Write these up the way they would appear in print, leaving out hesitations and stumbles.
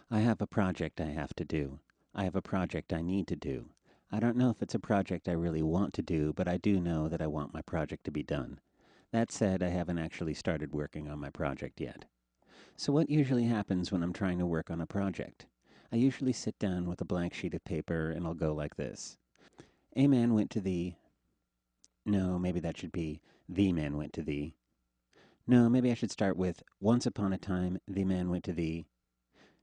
I have a project I have to do. I have a project I need to do. I don't know if it's a project I really want to do, but I do know that I want my project to be done. That said, I haven't actually started working on my project yet. So, what usually happens when I'm trying to work on a project? I usually sit down with a blank sheet of paper and I'll go like this. A man went to the. No, maybe that should be the man went to the. No, maybe I should start with once upon a time the man went to the.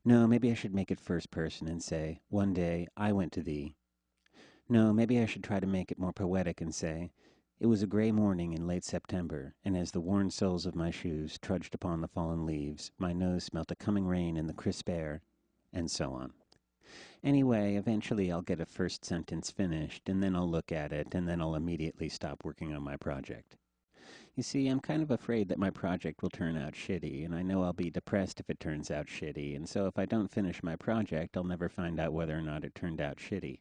No, maybe I should make it first person and say, one day I went to the. No, maybe I should try to make it more poetic and say, it was a gray morning in late September, and as the worn soles of my shoes trudged upon the fallen leaves, my nose smelt a coming rain in the crisp air, and so on. Anyway, eventually I'll get a first sentence finished, and then I'll look at it, and then I'll immediately stop working on my project. You see, I'm kind of afraid that my project will turn out shitty, and I know I'll be depressed if it turns out shitty, and so if I don't finish my project, I'll never find out whether or not it turned out shitty.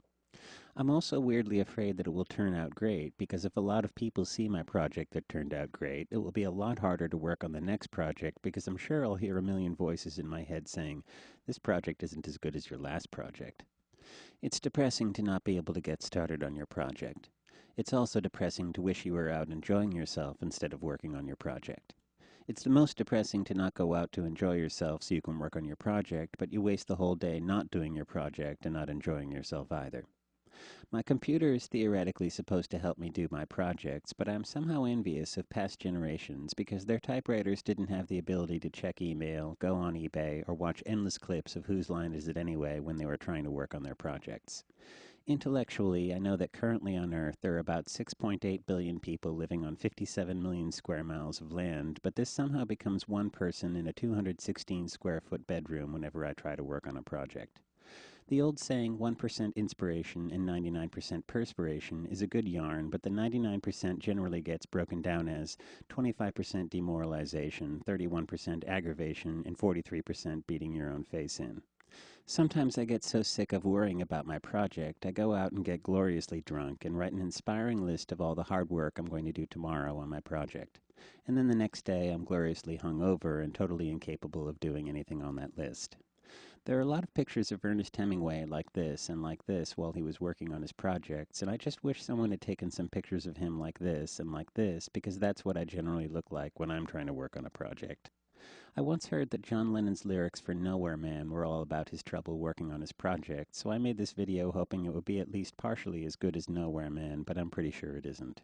I'm also weirdly afraid that it will turn out great, because if a lot of people see my project that turned out great, it will be a lot harder to work on the next project, because I'm sure I'll hear a million voices in my head saying, this project isn't as good as your last project. It's depressing to not be able to get started on your project. It's also depressing to wish you were out enjoying yourself instead of working on your project. It's the most depressing to not go out to enjoy yourself so you can work on your project, but you waste the whole day not doing your project and not enjoying yourself either. My computer is theoretically supposed to help me do my projects, but I'm somehow envious of past generations because their typewriters didn't have the ability to check email, go on eBay, or watch endless clips of Whose Line Is It Anyway when they were trying to work on their projects. Intellectually, I know that currently on Earth there are about 6.8 billion people living on 57 million square miles of land, but this somehow becomes one person in a 216 square foot bedroom whenever I try to work on a project. The old saying 1% inspiration and 99% perspiration is a good yarn, but the 99% generally gets broken down as 25% demoralization, 31% aggravation, and 43% beating your own face in. Sometimes I get so sick of worrying about my project, I go out and get gloriously drunk and write an inspiring list of all the hard work I'm going to do tomorrow on my project. And then the next day I'm gloriously hungover and totally incapable of doing anything on that list. There are a lot of pictures of Ernest Hemingway like this and like this while he was working on his projects, and I just wish someone had taken some pictures of him like this and like this, because that's what I generally look like when I'm trying to work on a project. I once heard that John Lennon's lyrics for Nowhere Man were all about his trouble working on his project, so I made this video hoping it would be at least partially as good as Nowhere Man, but I'm pretty sure it isn't.